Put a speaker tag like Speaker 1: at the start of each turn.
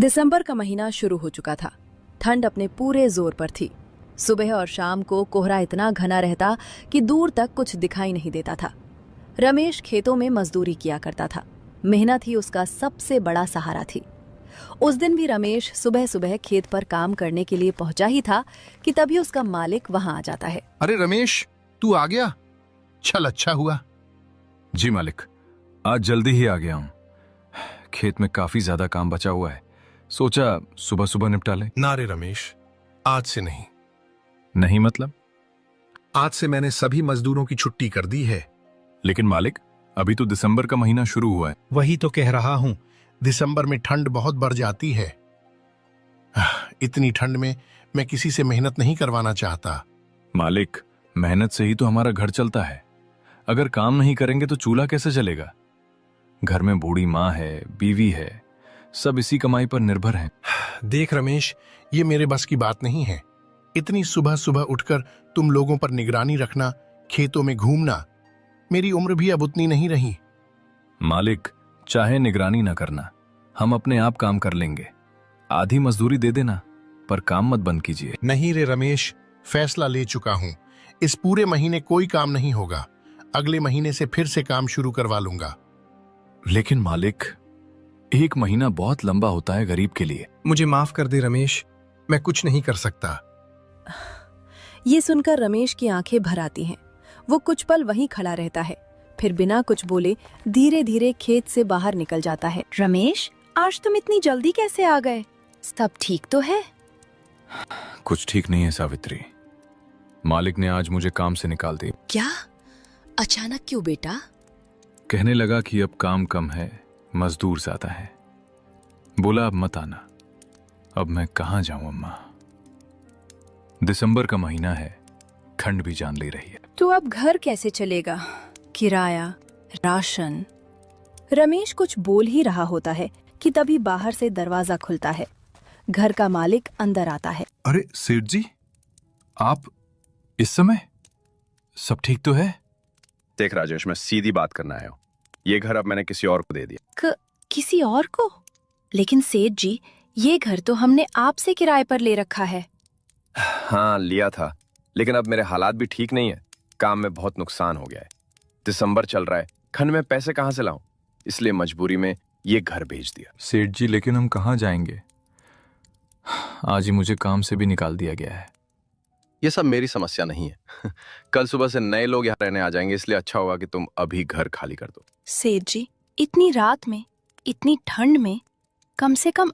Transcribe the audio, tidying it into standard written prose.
Speaker 1: दिसंबर का महीना शुरू हो चुका था। ठंड अपने पूरे जोर पर थी। सुबह और शाम को कोहरा इतना घना रहता कि दूर तक कुछ दिखाई नहीं देता था। रमेश खेतों में मजदूरी किया करता था। मेहनत ही उसका सबसे बड़ा सहारा थी। उस दिन भी रमेश सुबह सुबह खेत पर काम करने के लिए पहुंचा ही था कि तभी उसका मालिक वहां आ जाता है।
Speaker 2: अरे रमेश, तू आ गया? चल, अच्छा हुआ।
Speaker 3: जी मालिक, आज जल्दी ही आ गया हूँ। खेत में काफी ज्यादा काम बचा हुआ है, सोचा सुबह सुबह निपटा ले।
Speaker 2: ना रे रमेश, आज से नहीं।
Speaker 3: नहीं मतलब?
Speaker 2: आज से मैंने सभी मजदूरों की छुट्टी कर दी है।
Speaker 3: लेकिन मालिक, अभी तो दिसंबर का महीना शुरू हुआ है।
Speaker 2: वही तो कह रहा हूं, दिसंबर में ठंड बहुत बढ़ जाती है। इतनी ठंड में मैं किसी से मेहनत नहीं करवाना चाहता।
Speaker 3: मालिक, मेहनत से ही तो हमारा घर चलता है। अगर काम नहीं करेंगे तो चूल्हा कैसे चलेगा? घर में बूढ़ी माँ है, बीवी है, सब इसी कमाई पर निर्भर हैं।
Speaker 2: देख रमेश, ये मेरे बस की बात नहीं है। इतनी सुबह सुबह उठकर तुम लोगों पर निगरानी रखना, खेतों में घूमना, मेरी उम्र भी अब उतनी नहीं रही।
Speaker 3: मालिक, चाहे निगरानी न करना, हम अपने आप काम कर लेंगे। आधी मजदूरी दे देना, पर काम मत बंद कीजिए।
Speaker 2: नहीं रे रमेश, फैसला ले चुका हूं। इस पूरे महीने कोई काम नहीं होगा। अगले महीने से फिर से काम शुरू करवा लूंगा।
Speaker 3: लेकिन मालिक, एक महीना बहुत लंबा होता है गरीब के लिए।
Speaker 2: मुझे माफ कर दे रमेश, मैं कुछ नहीं कर सकता।
Speaker 1: ये सुनकर रमेश की आंखें भर आती हैं। वो कुछ पल वहीं खड़ा रहता है, फिर बिना कुछ बोले धीरे धीरे खेत से बाहर निकल जाता है।
Speaker 4: रमेश, आज तुम इतनी जल्दी कैसे आ गए? सब ठीक तो है?
Speaker 3: कुछ ठीक नहीं है सावित्री। मालिक ने आज मुझे काम से निकाल दिया।
Speaker 4: क्या? अचानक क्यों बेटा?
Speaker 3: कहने लगा कि अब काम कम है, मजदूर ज्यादा है। बोला अब मत आना। अब मैं कहां जाऊं अम्मा? दिसंबर का महीना है, ठंड भी जान ले रही है।
Speaker 1: तो अब घर कैसे चलेगा? किराया, राशन। रमेश कुछ बोल ही रहा होता है कि तभी बाहर से दरवाजा खुलता है। घर का मालिक अंदर आता है।
Speaker 3: अरे सेठ जी, आप इस समय? सब ठीक तो है?
Speaker 5: देख राजेश, मैं सीधी बात करना आया हूँ। ये घर अब मैंने किसी और को दे दिया।
Speaker 4: किसी और को? लेकिन सेठ जी, ये घर तो हमने आपसे किराए पर ले रखा है।
Speaker 5: हाँ, लिया था, लेकिन अब मेरे हालात भी ठीक नहीं है। काम में बहुत नुकसान हो गया है। दिसंबर चल रहा है, खंड में पैसे कहाँ से लाऊं? इसलिए मजबूरी में ये घर भेज दिया।
Speaker 3: सेठ जी, लेकिन हम कहाँ जाएंगे? आज ही मुझे काम से भी निकाल दिया गया है।
Speaker 5: ये सब मेरी समस्या नहीं है। कल सुबह से नए लोग यहाँ रहने आ जाएंगे, इसलिए अच्छा होगा कि तुम अभी घर खाली कर दो।
Speaker 4: सेठ जी, इतनी रात में, इतनी ठंड में, कम से कम